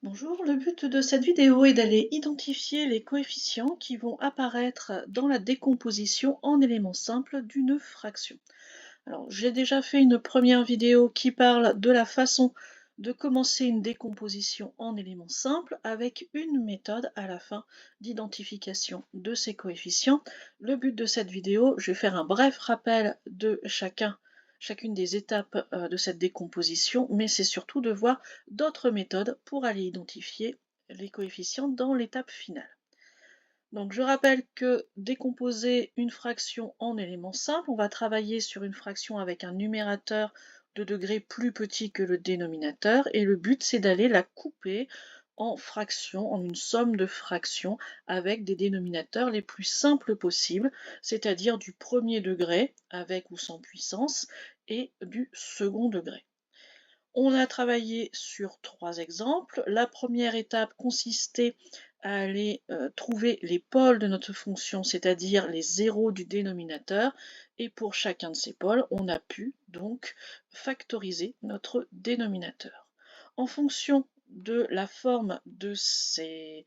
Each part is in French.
Bonjour, le but de cette vidéo est d'aller identifier les coefficients qui vont apparaître dans la décomposition en éléments simples d'une fraction. Alors, j'ai déjà fait une première vidéo qui parle de la façon de commencer une décomposition en éléments simples avec une méthode à la fin d'identification de ces coefficients. Le but de cette vidéo, je vais faire un bref rappel de chacune des étapes de cette décomposition, mais c'est surtout de voir d'autres méthodes pour aller identifier les coefficients dans l'étape finale. Donc je rappelle que décomposer une fraction en éléments simples, on va travailler sur une fraction avec un numérateur de degré plus petit que le dénominateur, et le but c'est d'aller la couper en fractions, en une somme de fractions avec des dénominateurs les plus simples possibles, c'est-à-dire du premier degré avec ou sans puissance et du second degré. On a travaillé sur 3 exemples. La première étape consistait à aller trouver les pôles de notre fonction, c'est-à-dire les zéros du dénominateur, et pour chacun de ces pôles, on a pu donc factoriser notre dénominateur. En fonction de la forme de ces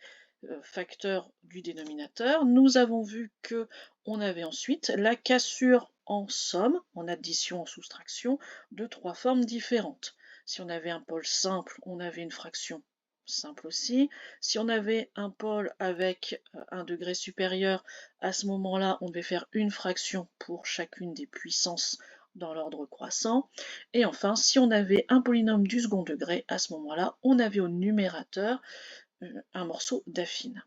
facteurs du dénominateur, nous avons vu que on avait ensuite la cassure en somme, en addition, en soustraction, de 3 formes différentes. Si on avait un pôle simple, on avait une fraction simple aussi. Si on avait un pôle avec un degré supérieur, à ce moment-là, on devait faire une fraction pour chacune des puissances dans l'ordre croissant. Et enfin, si on avait un polynôme du second degré, à ce moment-là, on avait au numérateur un morceau d'affine.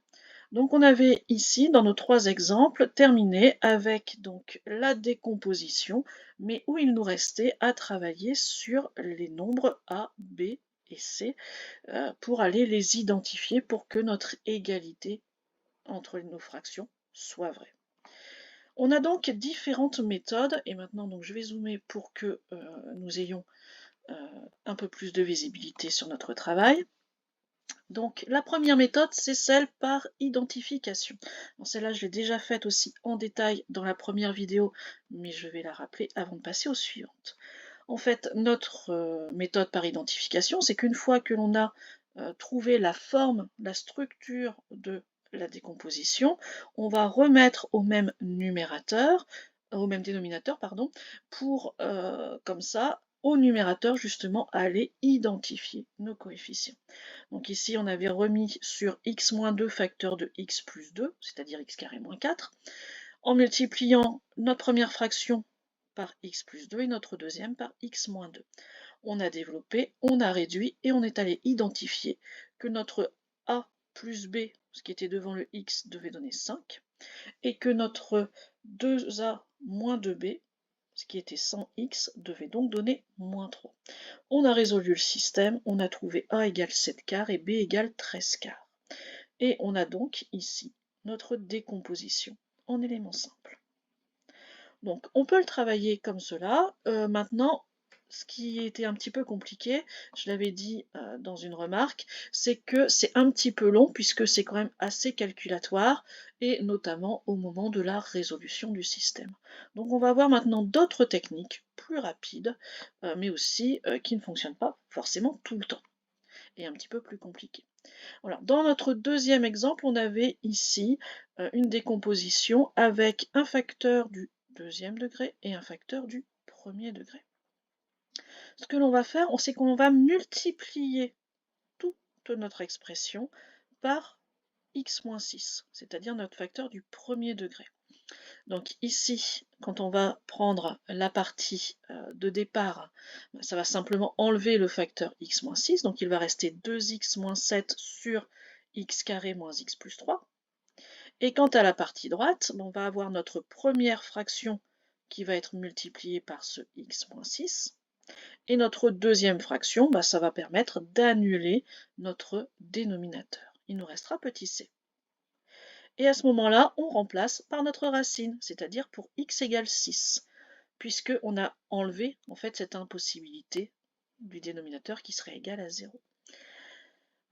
Donc on avait ici, dans nos 3 exemples, terminé avec donc la décomposition, mais où il nous restait à travailler sur les nombres A, B et C pour aller les identifier pour que notre égalité entre nos fractions soit vraie. On a donc différentes méthodes, et maintenant donc je vais zoomer pour que nous ayons un peu plus de visibilité sur notre travail. Donc la première méthode, c'est celle par identification. Celle-là, je l'ai déjà faite aussi en détail dans la première vidéo, mais je vais la rappeler avant de passer aux suivantes. En fait, notre méthode par identification, c'est qu'une fois que l'on a trouvé la forme, la structure de la décomposition, on va remettre au même numérateur, au même dénominateur, pardon, pour comme ça, au numérateur justement, aller identifier nos coefficients. Donc ici, on avait remis sur x-2 facteur de x plus 2, c'est-à-dire x carré moins 4, en multipliant notre première fraction par x plus 2 et notre deuxième par x moins 2. On a développé, on a réduit et on est allé identifier que notre a plus b, ce qui était devant le x, devait donner 5, et que notre 2a moins 2b, ce qui était 100x, devait donc donner moins 3. On a résolu le système, on a trouvé a égale 7 quarts et b égale 13 quarts. Et on a donc ici notre décomposition en éléments simples. Donc on peut le travailler comme cela. Maintenant, ce qui était un petit peu compliqué, je l'avais dit dans une remarque, c'est que c'est un petit peu long puisque c'est quand même assez calculatoire, et notamment au moment de la résolution du système. Donc on va voir maintenant d'autres techniques plus rapides, mais aussi qui ne fonctionnent pas forcément tout le temps, et un petit peu plus compliquées. Voilà. Dans notre deuxième exemple, on avait ici une décomposition avec un facteur du deuxième degré et un facteur du premier degré. Ce que l'on va faire, c'est qu'on va multiplier toute notre expression par x-6, c'est-à-dire notre facteur du premier degré. Donc ici, quand on va prendre la partie de départ, ça va simplement enlever le facteur x-6, donc il va rester 2x-7 sur x carré moins x plus 3. Et quant à la partie droite, on va avoir notre première fraction qui va être multipliée par ce x-6. Et notre deuxième fraction, ça va permettre d'annuler notre dénominateur. Il nous restera petit c. Et à ce moment-là, on remplace par notre racine, c'est-à-dire pour x égale 6, puisqu'on a enlevé en fait cette impossibilité du dénominateur qui serait égal à 0.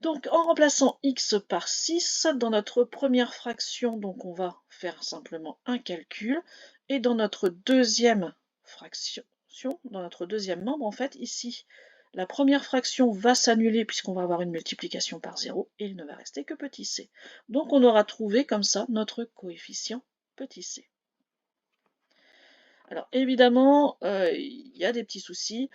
Donc en remplaçant x par 6, dans notre première fraction, donc on va faire simplement un calcul, et dans notre deuxième fraction, dans notre deuxième membre, en fait, ici, La première fraction va s'annuler puisqu'on va avoir une multiplication par 0 et il ne va rester que petit c. Donc on aura trouvé comme ça notre coefficient petit c. Alors évidemment, il y a des petits soucis.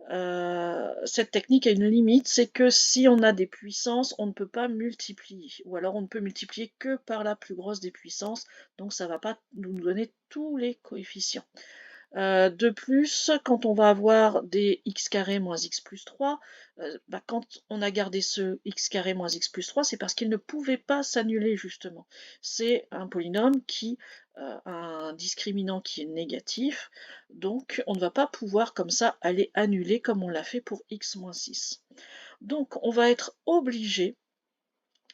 Cette technique a une limite, c'est que si on a des puissances, on ne peut pas multiplier. Ou alors on ne peut multiplier que par la plus grosse des puissances, donc ça ne va pas nous donner tous les coefficients. De plus, quand on va avoir des x carré moins x plus 3, quand on a gardé ce x carré moins x plus 3, c'est parce qu'il ne pouvait pas s'annuler justement. C'est un polynôme qui a un discriminant qui est négatif, donc on ne va pas pouvoir comme ça aller annuler comme on l'a fait pour x moins 6. Donc on va être obligé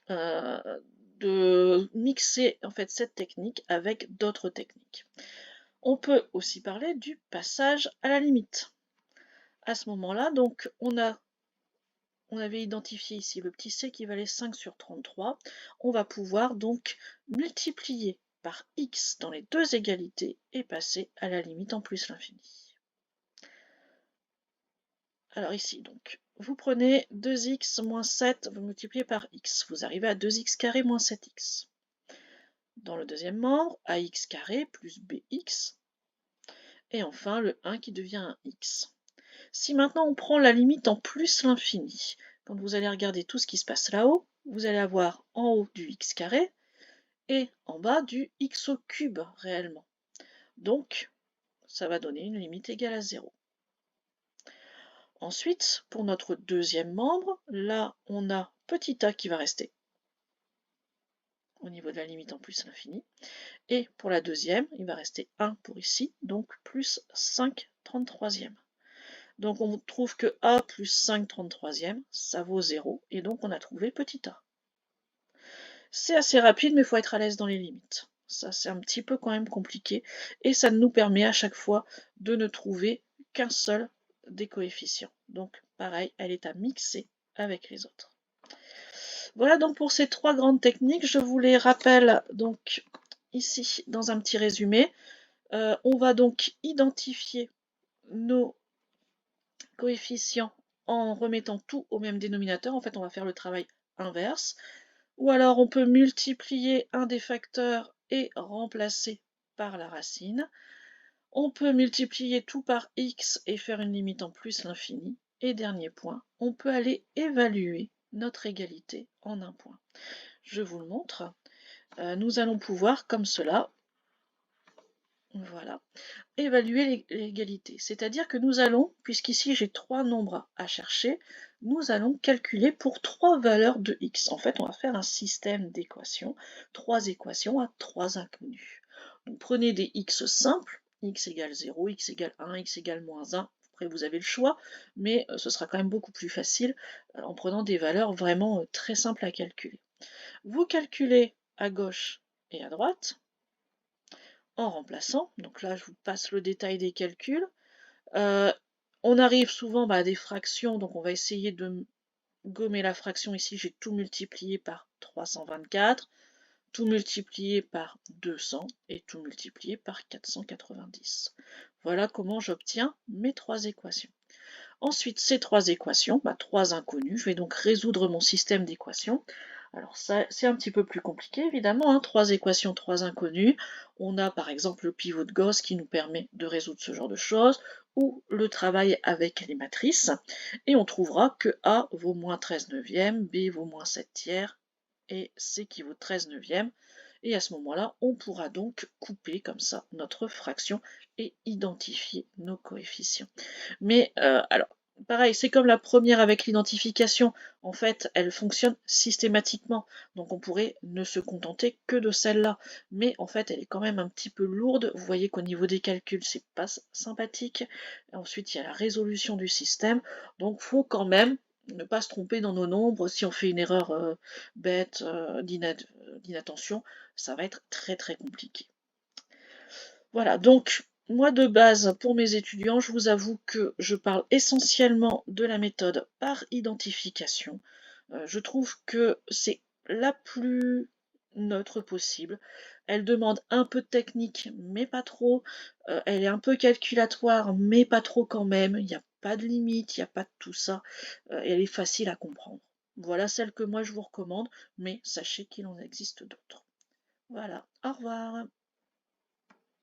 de mixer en fait cette technique avec d'autres techniques. On peut aussi parler du passage à la limite. À ce moment-là, donc, on avait identifié ici le petit c qui valait 5 sur 33. On va pouvoir donc multiplier par x dans les deux égalités et passer à la limite en plus l'infini. Alors ici, donc, vous prenez 2x moins 7, vous multipliez par x. Vous arrivez à 2x carré moins 7x. Dans le deuxième membre, ax carré plus bx. Et enfin, le 1 qui devient un x. Si maintenant on prend la limite en plus l'infini, quand vous allez regarder tout ce qui se passe là-haut, vous allez avoir en haut du x carré et en bas du x au cube réellement. Donc, ça va donner une limite égale à 0. Ensuite, pour notre deuxième membre, là on a petit a qui va rester au niveau de la limite en plus l'infini. Et pour la deuxième, il va rester 1 pour ici, donc plus 5 33e. Donc on trouve que a plus 5 33e, ça vaut 0, et donc on a trouvé petit a. C'est assez rapide, mais il faut être à l'aise dans les limites. Ça, c'est un petit peu quand même compliqué, et ça nous permet à chaque fois de ne trouver qu'un seul des coefficients. Donc pareil, elle est à mixer avec les autres. Voilà donc pour ces trois grandes techniques. Je vous les rappelle donc ici dans un petit résumé. On va donc identifier nos coefficients en remettant tout au même dénominateur. En fait, on va faire le travail inverse. Ou alors, on peut multiplier un des facteurs et remplacer par la racine. On peut multiplier tout par x et faire une limite en plus l'infini. Et dernier point, on peut aller évaluer notre égalité en un point. Je vous le montre. Nous allons pouvoir, comme cela, voilà, évaluer l'égalité. C'est-à-dire que nous allons, puisqu'ici j'ai trois nombres à chercher, nous allons calculer pour trois valeurs de x. En fait, on va faire un système d'équations, trois équations à trois inconnus. Donc prenez des x simples, x égale 0, x égale 1, x égale moins 1. Après, vous avez le choix, mais ce sera quand même beaucoup plus facile en prenant des valeurs vraiment très simples à calculer. Vous calculez à gauche et à droite, en remplaçant. Donc là, je vous passe le détail des calculs. On arrive souvent à des fractions, donc on va essayer de gommer la fraction. Ici, j'ai tout multiplié par 324, tout multiplié par 200 et tout multiplié par 490. Voilà comment j'obtiens mes trois équations. Ensuite, ces trois équations, trois inconnues, je vais donc résoudre mon système d'équations. Alors ça, c'est un petit peu plus compliqué évidemment, hein. Trois équations, trois inconnues. On a par exemple le pivot de Gauss qui nous permet de résoudre ce genre de choses, ou le travail avec les matrices, et on trouvera que A vaut moins 13 neuvième, B vaut moins 7 tiers, et C qui vaut 13 neuvième. Et à ce moment-là, on pourra donc couper comme ça notre fraction et identifier nos coefficients. Mais alors, pareil, c'est comme la première avec l'identification. En fait, elle fonctionne systématiquement. Donc on pourrait ne se contenter que de celle-là. Mais en fait, elle est quand même un petit peu lourde. Vous voyez qu'au niveau des calculs, c'est pas sympathique. Ensuite, il y a la résolution du système. Donc, faut quand même ne pas se tromper dans nos nombres. Si on fait une erreur bête d'inattention, ça va être très très compliqué. Voilà, donc moi de base, pour mes étudiants, je vous avoue que je parle essentiellement de la méthode par identification. Je trouve que c'est la plus neutre possible. Elle demande un peu de technique, mais pas trop. Elle est un peu calculatoire, mais pas trop quand même. Il n'y a pas de limite, il n'y a pas de tout ça. Elle est facile à comprendre. Voilà celle que moi je vous recommande, mais sachez qu'il en existe d'autres. Voilà, au revoir.